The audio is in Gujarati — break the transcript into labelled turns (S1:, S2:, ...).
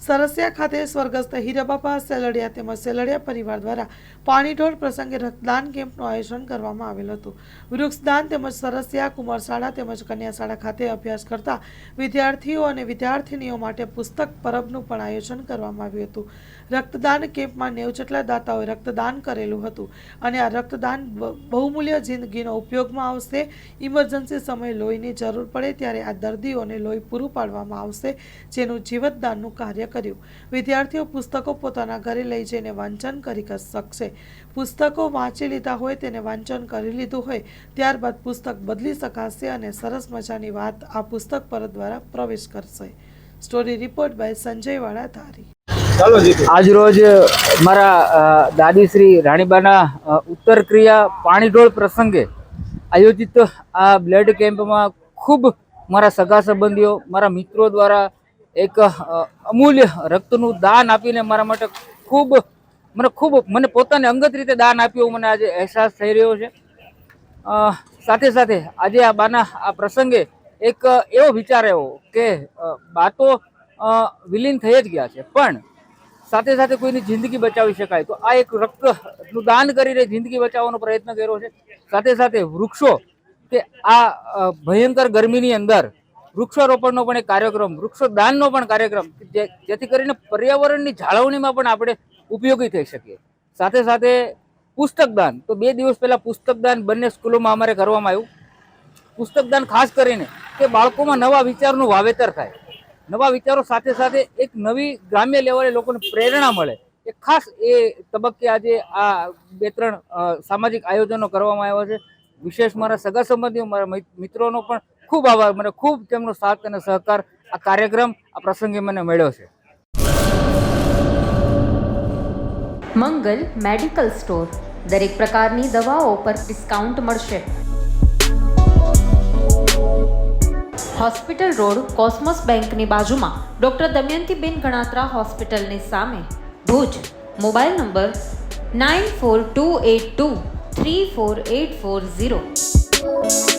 S1: સરસિયા ખાતે સ્વર્ગસ્થ હીરાબાપા સેલડિયા તેમજ સેલડિયા પરિવાર દ્વારા પાણીઢોળ પ્રસંગે રક્તદાન કેમ્પનું આયોજન કરવામાં આવેલ હતું. વૃક્ષદાન તેમજ સરસિયા કુમાર શાળા તેમજ કન્યા શાળા ખાતે અભ્યાસ કરતા વિદ્યાર્થીઓ અને વિદ્યાર્થીનીઓ માટે પુસ્તક પરબનું પણ આયોજન કરવામાં આવ્યું હતું. રક્તદાન કેમ્પમાં 90 જેટલા દાતાઓએ રક્તદાન કરેલું હતું અને આ રક્તદાન બહુમૂલ્ય જિંદગીનો ઉપયોગમાં આવશે. ઇમરજન્સી સમયે લોહીની જરૂર પડે ત્યારે આ દર્દીઓને લોહી પૂરું પાડવામાં આવશે, જેનું જીવતદાનનું કાર્ય કર્યું. વિદ્યાર્થીઓ પુસ્તકો પોતાના ઘરે લઈ જઈને વાંચન કરી શકશે. પુસ્તકો વાંચી લીધા હોય તેને વાંચન કરી લીધું હોય ત્યારબાદ પુસ્તક બદલી શકાશે અને સરસ મજાની વાત આ પુસ્તક પરત દ્વારા પ્રવેશ કરશે. સ્ટોરી રિપોર્ટ બાય સંજય વાળા ધારી.
S2: આજ રોજ મારા દાદી શ્રી રાણીબાના ઉત્તર ક્રિયા પાણીઢોળ પ્રસંગે આયોજિત આ બ્લડ કેમ્પમાં ખૂબ મારા સગા સંબંધીઓ, મારા મિત્રો દ્વારા એક અમૂલ્ય રક્તનું દાન આપીને મારા માટે મને પોતાને અંગત રીતે દાન આપ્યું મને આજે અહેસાસ થઈ રહ્યો છે. સાથે સાથે આજે આ બાના આ પ્રસંગે એક એવો વિચાર આવ્યો કે બા તો વિલીન થઈ જ ગયા છે, પણ સાથે સાથે કોઈની જિંદગી બચાવી શકાય તો આ એક રક્તનું દાન કરીને જિંદગી બચાવવાનો પ્રયત્ન કર્યો છે. સાથે સાથે વૃક્ષો કે આ ભયંકર ગરમીની અંદર વૃક્ષારોપણનો પણ એક કાર્યક્રમ, વૃક્ષોદાનનો પણ કાર્યક્રમ, જેથી કરીને પર્યાવરણની જાળવણીમાં પણ આપણે ઉપયોગી થઈ શકીએ. સાથે સાથે પુસ્તકદાન, તો 2 દિવસ પહેલા પુસ્તકદાન બંને સ્કૂલોમાં અમારે કરવામાં આવ્યું. પુસ્તકદાન ખાસ કરીને કે બાળકોમાં નવા વિચારનું વાવેતર થાય, નવા વિચારો સાથે સાથે એક નવી ગ્રામ્ય લેવલે લોકોને પ્રેરણા મળે, એ ખાસ એ તબક્કે આજે આ 2-3 સામાજિક આયોજનો કરવામાં આવ્યા છે. વિશેષ મારા સગા સંબંધીઓ, મારા મિત્રોનો પણ ખૂબ આભાર. મને ખૂબ તેમનો સાથ અને સહકાર આ કાર્યક્રમ, આ પ્રસંગે મને મળ્યો છે.
S3: મંગલ મેડિકલ સ્ટોર, દરેક પ્રકારની દવાઓ પર ડિસ્કાઉન્ટ મળશે. હોસ્પિટલ રોડ, કોસ્મોસ બેંકની બાજુમાં, ડૉક્ટર દમયંતીબેન ગણાત્રા હોસ્પિટલની સામે, ભુજ. Mobile number 9428234840.